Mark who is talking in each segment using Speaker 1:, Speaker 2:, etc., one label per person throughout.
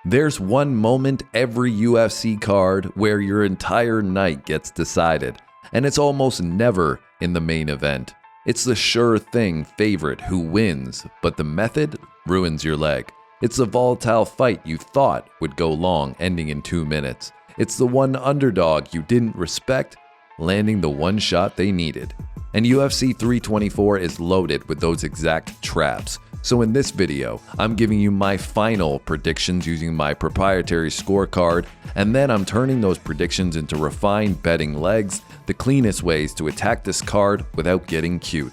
Speaker 1: There's one moment every UFC card where your entire night gets decided, and it's almost never in the main event. It's the sure thing favorite who wins, but the method ruins your leg. It's the volatile fight you thought would go long, ending in 2 minutes. It's the one underdog you didn't respect, landing the one shot they needed. And UFC 324 is loaded with those exact traps. So in this video, I'm giving you my final predictions using my proprietary scorecard, and then I'm turning those predictions into refined betting legs, the cleanest ways to attack this card without getting cute.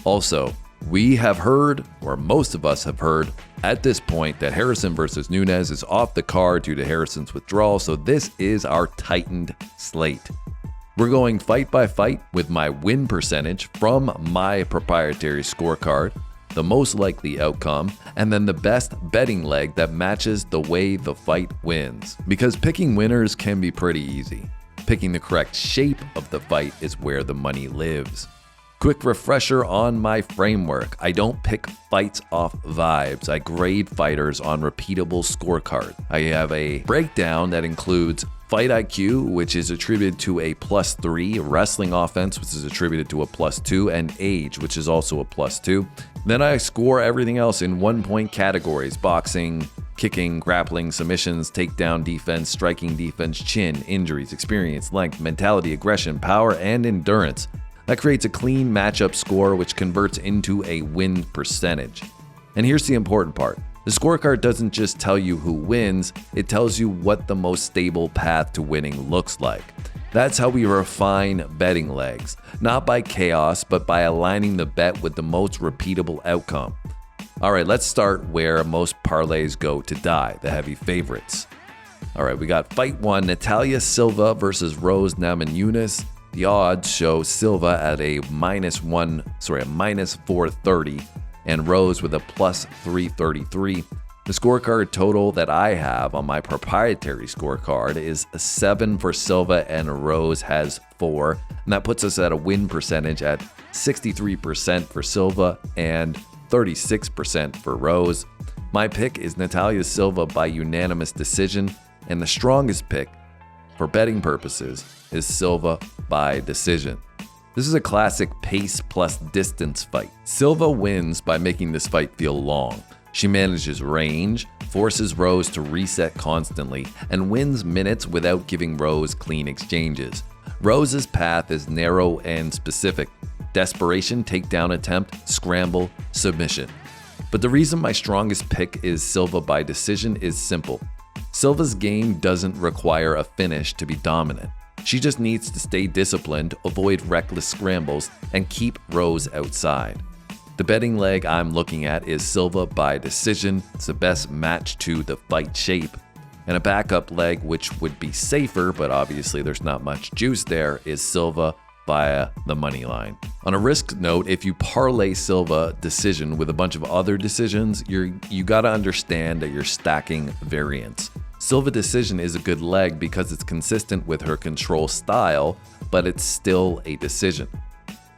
Speaker 1: Also, we have heard, or most of us have heard, at this point that Harrison versus Nunes is off the card due to Harrison's withdrawal, so this is our tightened slate. We're going fight by fight with my win percentage from my proprietary scorecard, the most likely outcome, and then the best betting leg that matches the way the fight wins. Because picking winners can be pretty easy. Picking the correct shape of the fight is where the money lives. Quick refresher on my framework. I don't pick fights off vibes. I grade fighters on repeatable scorecard. I have a breakdown that includes fight IQ, which is attributed to a +3, wrestling offense, which is attributed to a +2, and age, which is also a +2. Then I score everything else in 1-point categories: boxing, kicking, grappling, submissions, takedown defense, striking defense, chin, injuries, experience, length, mentality, aggression, power, and endurance. That creates a clean matchup score, which converts into a win percentage. And here's the important part. The scorecard doesn't just tell you who wins, it tells you what the most stable path to winning looks like. That's how we refine betting legs, not by chaos, but by aligning the bet with the most repeatable outcome. Alright, let's start where most parlays go to die, the heavy favorites. Alright, we got fight 1, Natalia Silva versus Rose Namajunas. The odds show Silva at a -430 and Rose with a +333. The scorecard total that I have on my proprietary scorecard is a 7 for Silva and Rose has 4, and that puts us at a win percentage at 63% for Silva and 36% for Rose. My pick is Natalia Silva by unanimous decision, and the strongest pick for betting purposes is Silva by decision. This is a classic pace plus distance fight. Silva wins by making this fight feel long. She manages range, forces Rose to reset constantly, and wins minutes without giving Rose clean exchanges. Rose's path is narrow and specific: desperation, takedown attempt, scramble, submission. But the reason my strongest pick is Silva by decision is simple. Silva's game doesn't require a finish to be dominant. She just needs to stay disciplined, avoid reckless scrambles, and keep Rose outside. The betting leg I'm looking at is Silva by decision. It's the best match to the fight shape. And a backup leg, which would be safer, but obviously there's not much juice there, is Silva via the money line. On a risk note, if you parlay Silva decision with a bunch of other decisions, you gotta understand that you're stacking variance. Silva decision is a good leg because it's consistent with her control style, but it's still a decision.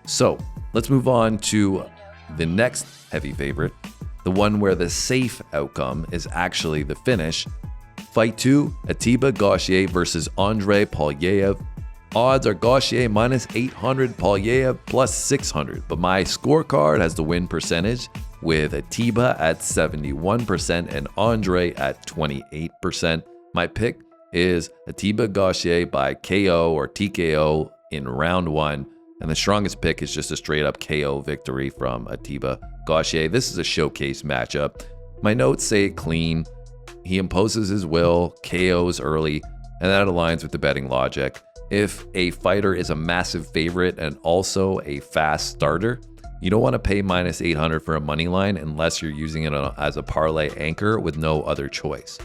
Speaker 1: So let's move on to the next heavy favorite, the one where the safe outcome is actually the finish. Fight 2, Ateba Gautier versus Andrey Pulyaev. Odds are Gautier -800, Pulyaev +600, but my scorecard has the win percentage with Ateba at 71% and Andrey at 28%. My pick is Ateba Gautier by KO or TKO in round 1, and the strongest pick is just a straight up KO victory from Ateba Gautier. This is a showcase matchup. My notes say clean. He imposes his will, KOs early, and that aligns with the betting logic. If a fighter is a massive favorite and also a fast starter, you don't want to pay -800 for a money line unless you're using it as a parlay anchor with no other choice.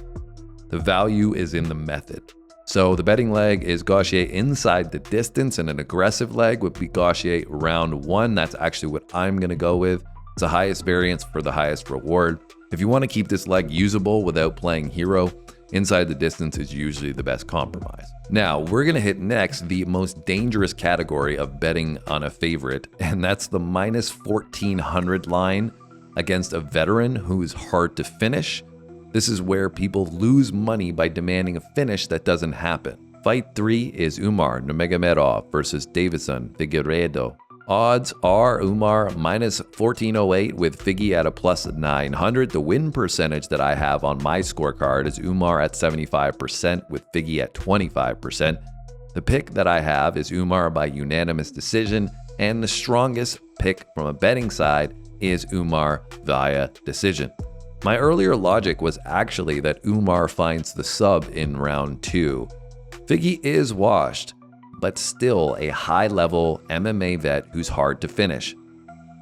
Speaker 1: The value is in the method. So the betting leg is Gautier inside the distance, and an aggressive leg would be Gautier round 1. That's actually what I'm going to go with. It's the highest variance for the highest reward. If you want to keep this leg usable without playing hero, inside the distance is usually the best compromise. Now, we're going to hit next the most dangerous category of betting on a favorite, and that's the -1400 line against a veteran who's hard to finish This is where people lose money by demanding a finish that doesn't happen. Fight 3 is Umar Nurmagomedov versus Deiveson Figueiredo. Odds are Umar minus 1408 with Figgy at a plus 900. The win percentage that I have on my scorecard is Umar at 75% with Figgy at 25%. The pick that I have is Umar by unanimous decision, and the strongest pick from a betting side is Umar via decision. My earlier logic was actually that Umar finds the sub in round 2. Figgy is washed, but still a high-level MMA vet who's hard to finish.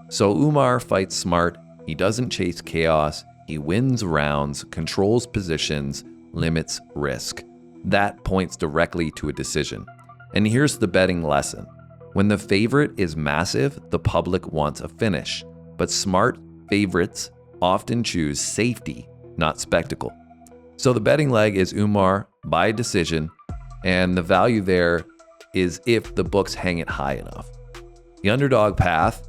Speaker 1: So Umar fights smart, he doesn't chase chaos, he wins rounds, controls positions, limits risk. That points directly to a decision. And here's the betting lesson. When the favorite is massive, the public wants a finish. But smart favorites often choose safety, not spectacle. So the betting leg is Umar by decision, and the value there is if the books hang it high enough. The underdog path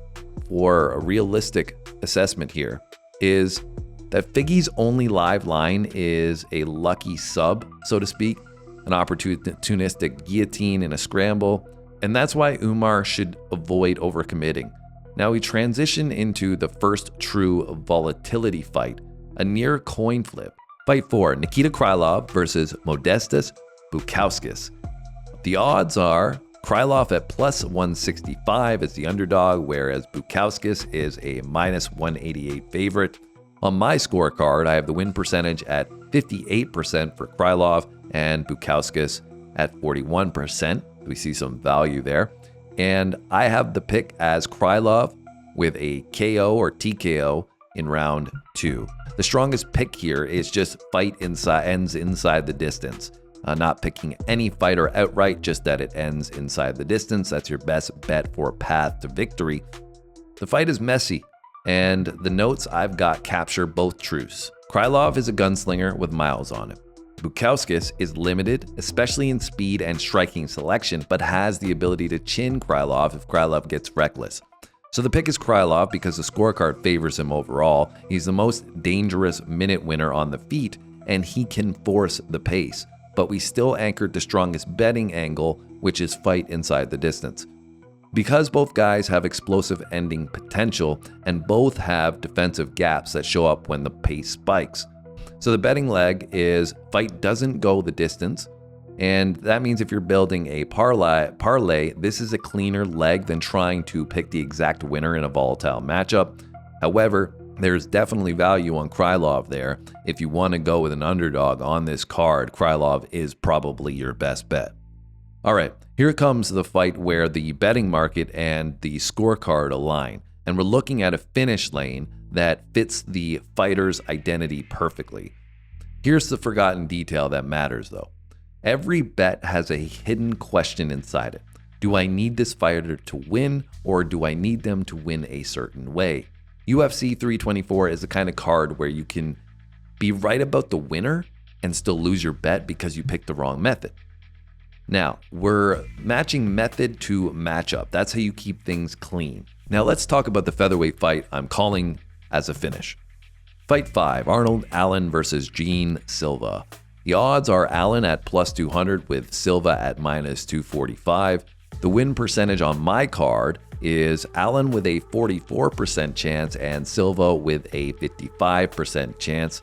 Speaker 1: for a realistic assessment here is that Figgy's only live line is a lucky sub, so to speak, an opportunistic guillotine in a scramble, and that's why Umar should avoid overcommitting. Now we transition into the first true volatility fight, a near coin flip. Fight 4, Nikita Krylov versus Modestas Bukauskas. The odds are Krylov at plus 165 is the underdog, whereas Bukauskas is a minus 188 favorite. On my scorecard, I have the win percentage at 58% for Krylov and Bukauskas at 41%. We see some value there. And I have the pick as Krylov with a KO or TKO in round 2. The strongest pick here is just ends inside the distance. Not picking any fighter outright, just that it ends inside the distance. That's your best bet for a path to victory. The fight is messy, and the notes I've got capture both truths. Krylov is a gunslinger with miles on him. Bukauskas is limited, especially in speed and striking selection, but has the ability to chin Krylov if Krylov gets reckless. So the pick is Krylov because the scorecard favors him overall. He's the most dangerous minute winner on the feet, and he can force the pace. But we still anchored the strongest betting angle, which is fight inside the distance. Because both guys have explosive ending potential, and both have defensive gaps that show up when the pace spikes. So the betting leg is fight doesn't go the distance, and that means if you're building a parlay, this is a cleaner leg than trying to pick the exact winner in a volatile matchup. However, there's definitely value on Krylov there. If you want to go with an underdog on this card, Krylov is probably your best bet. All right, here comes the fight where the betting market and the scorecard align, and we're looking at a finish lane that fits the fighter's identity perfectly. Here's the forgotten detail that matters though. Every bet has a hidden question inside it. Do I need this fighter to win, or do I need them to win a certain way? UFC 324 is the kind of card where you can be right about the winner and still lose your bet because you picked the wrong method. Now, we're matching method to matchup. That's how you keep things clean. Now let's talk about the featherweight fight I'm calling as a finish. Fight 5, Arnold Allen versus Gene Silva. The odds are Allen at plus 200 with Silva at minus 245. The win percentage on my card is Allen with a 44% chance and Silva with a 55% chance.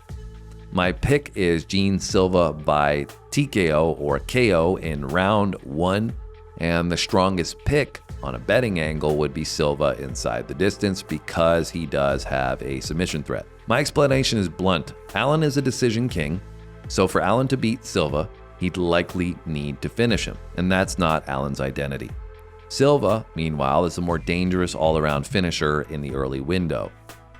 Speaker 1: My pick is Gene Silva by TKO or KO in round 1, and the strongest pick on a betting angle would be Silva inside the distance because he does have a submission threat. My explanation is blunt. Allen is a decision king, so for Allen to beat Silva, he'd likely need to finish him, and that's not Allen's identity. Silva, meanwhile, is a more dangerous all-around finisher in the early window.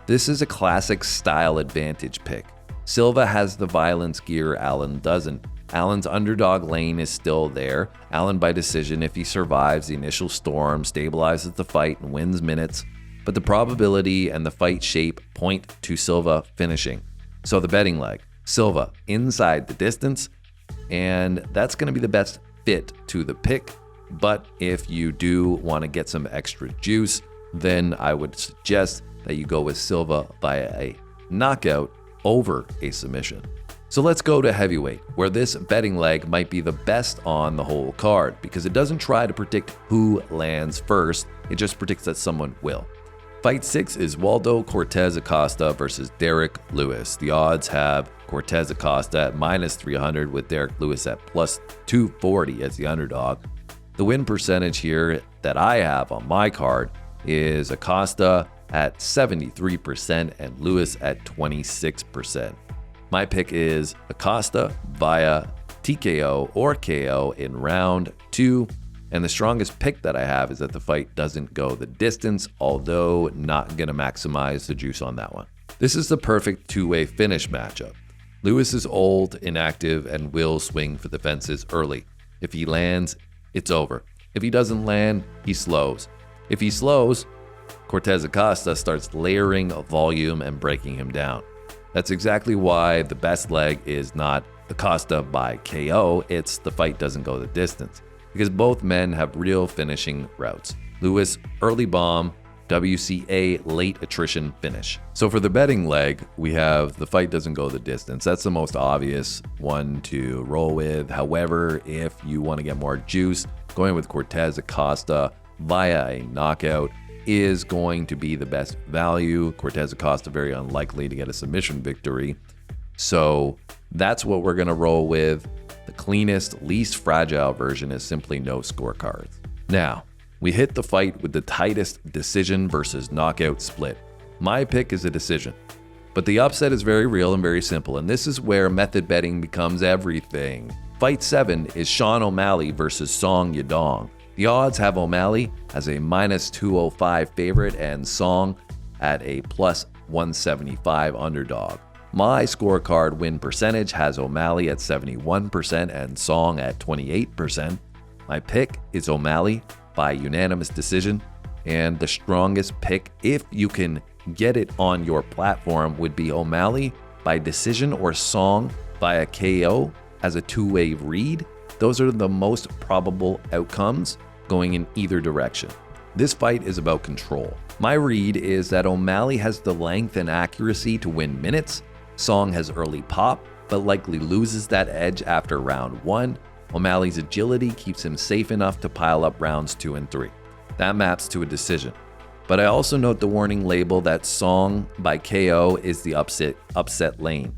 Speaker 1: This is a classic style advantage pick. Silva has the violence gear Allen doesn't. Allen's underdog lane is still there. Allen by decision if he survives the initial storm, stabilizes the fight, and wins minutes. But the probability and the fight shape point to Silva finishing. So the betting leg, Silva inside the distance, and that's going to be the best fit to the pick. But if you do want to get some extra juice, then I would suggest that you go with Silva via a knockout over a submission. So let's go to heavyweight, where this betting leg might be the best on the whole card because it doesn't try to predict who lands first, it just predicts that someone will. Fight 6 is Waldo Cortes-Acosta versus Derrick Lewis. The odds have Cortes-Acosta at -300 with Derrick Lewis at +240 as the underdog. The win percentage here that I have on my card is Acosta at 73% and Lewis at 26%. My pick is Acosta via TKO or KO in round 2. And the strongest pick that I have is that the fight doesn't go the distance, although not going to maximize the juice on that one. This is the perfect two-way finish matchup. Lewis is old, inactive, and will swing for the fences early. If he lands, it's over. If he doesn't land, he slows. If he slows, Cortes-Acosta starts layering volume and breaking him down. That's exactly why the best leg is not Acosta by KO, it's the fight doesn't go the distance. Because both men have real finishing routes. Lewis, early bomb, WCA, late attrition finish. So for the betting leg, we have the fight doesn't go the distance. That's the most obvious one to roll with. However, if you want to get more juice, going with Cortes-Acosta via a knockout is going to be the best value. Cortes-Acosta very unlikely to get a submission victory. So that's what we're going to roll with. The cleanest, least fragile version is simply no scorecards. Now, we hit the fight with the tightest decision versus knockout split. My pick is a decision. But the upset is very real and very simple, and this is where method betting becomes everything. Fight 7 is Sean O'Malley versus Song Yadong. The odds have O'Malley as a -205 favorite and Song at a +175 underdog. My scorecard win percentage has O'Malley at 71% and Song at 28%. My pick is O'Malley by unanimous decision, and the strongest pick, if you can get it on your platform, would be O'Malley by decision or Song via KO as a two-way read. Those are the most probable outcomes going in either direction. This fight is about control. My read is that O'Malley has the length and accuracy to win minutes. Song has early pop, but likely loses that edge after round 1. O'Malley's agility keeps him safe enough to pile up rounds 2 and 3. That maps to a decision. But I also note the warning label that Song by KO is the upset lane.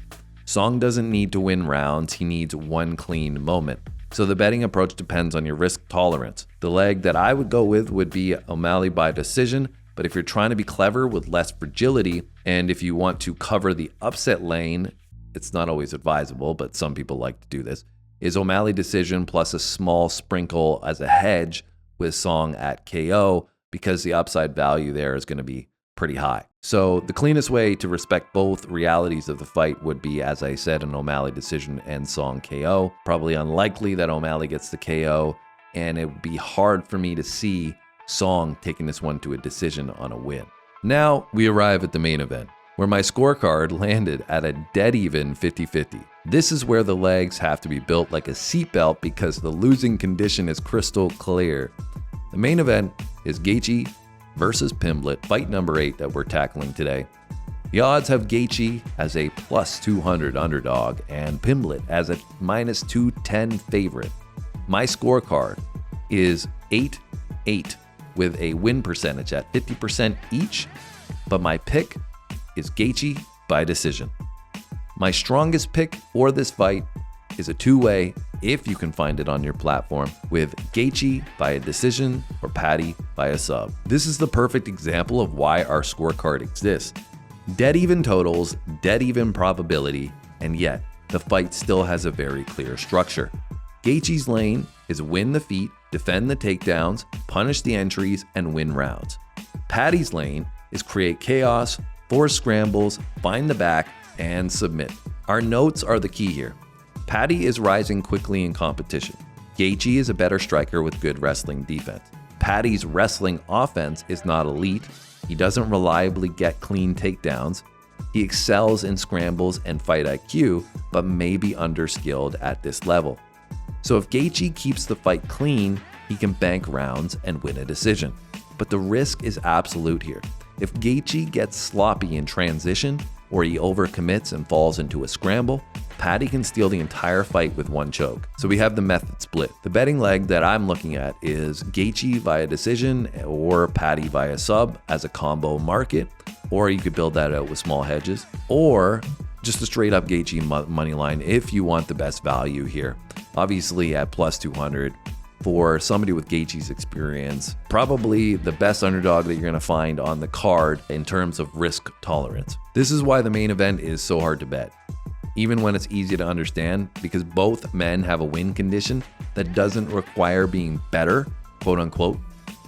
Speaker 1: Song doesn't need to win rounds, he needs one clean moment. So the betting approach depends on your risk tolerance. The leg that I would go with would be O'Malley by decision, but if you're trying to be clever with less fragility, and if you want to cover the upset lane, it's not always advisable, but some people like to do this, is O'Malley decision plus a small sprinkle as a hedge with Song at KO, because the upside value there is going to be pretty high. So the cleanest way to respect both realities of the fight would be, as I said, an O'Malley decision and Song KO. Probably unlikely that O'Malley gets the KO, and it would be hard for me to see Song taking this one to a decision on a win. Now we arrive at the main event, where my scorecard landed at a dead even 50-50. This is where the legs have to be built like a seatbelt because the losing condition is crystal clear. The main event is Gaethje versus Pimblett, fight number 8 that we're tackling today. The odds have Gaethje as a +200 underdog and Pimblett as a -210 favorite. My scorecard is 8-8 with a win percentage at 50% each, but my pick is Gaethje by decision. My strongest pick for this fight is a two-way, if you can find it on your platform, with Gaethje by a decision or Paddy by a sub. This is the perfect example of why our scorecard exists. Dead even totals, dead even probability, and yet the fight still has a very clear structure. Gaethje's lane is win the feet, defend the takedowns, punish the entries, and win rounds. Paddy's lane is create chaos, force scrambles, find the back, and submit. Our notes are the key here. Paddy is rising quickly in competition. Gaethje is a better striker with good wrestling defense. Paddy's wrestling offense is not elite. He doesn't reliably get clean takedowns. He excels in scrambles and fight IQ, but may be underskilled at this level. So if Gaethje keeps the fight clean, he can bank rounds and win a decision. But the risk is absolute here. If Gaethje gets sloppy in transition, or he overcommits and falls into a scramble, Paddy can steal the entire fight with one choke. So we have the method split. The betting leg that I'm looking at is Gaethje via decision or Paddy via sub as a combo market, or you could build that out with small hedges, or just a straight up Gaethje money line if you want the best value here. Obviously at plus 200 for somebody with Gaethje's experience, probably the best underdog that you're going to find on the card in terms of risk tolerance. This is why the main event is so hard to bet, even when it's easy to understand, because both men have a win condition that doesn't require being better, quote unquote,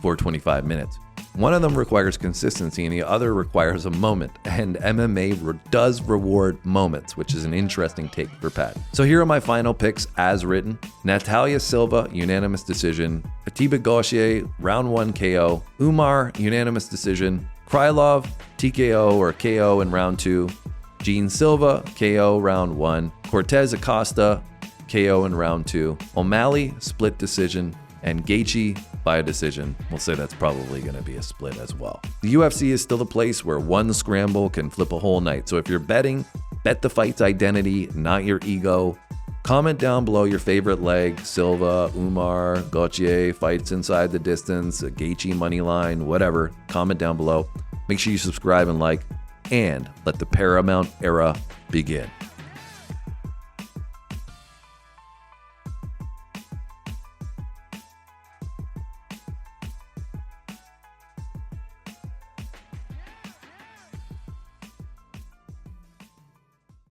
Speaker 1: for 25 minutes. One of them requires consistency and the other requires a moment, and MMA does reward moments, which is an interesting take for Pat. So here are my final picks as written. Natalia Silva, unanimous decision. Ateba Gautier, round 1 KO. Umar, unanimous decision. Krylov, TKO or KO in round 2. Gene Silva, KO round 1. Cortes-Acosta, KO in round 2. O'Malley, split decision. And Gaethje by decision. We'll say that's probably going to be a split as well. The UFC is still the place where one scramble can flip a whole night. So if you're betting, bet the fight's identity, not your ego. Comment down below your favorite leg, Silva, Umar, Gautier, fights inside the distance, a Gaethje money line, whatever. Comment down below. Make sure you subscribe and like, and let the Paramount era begin.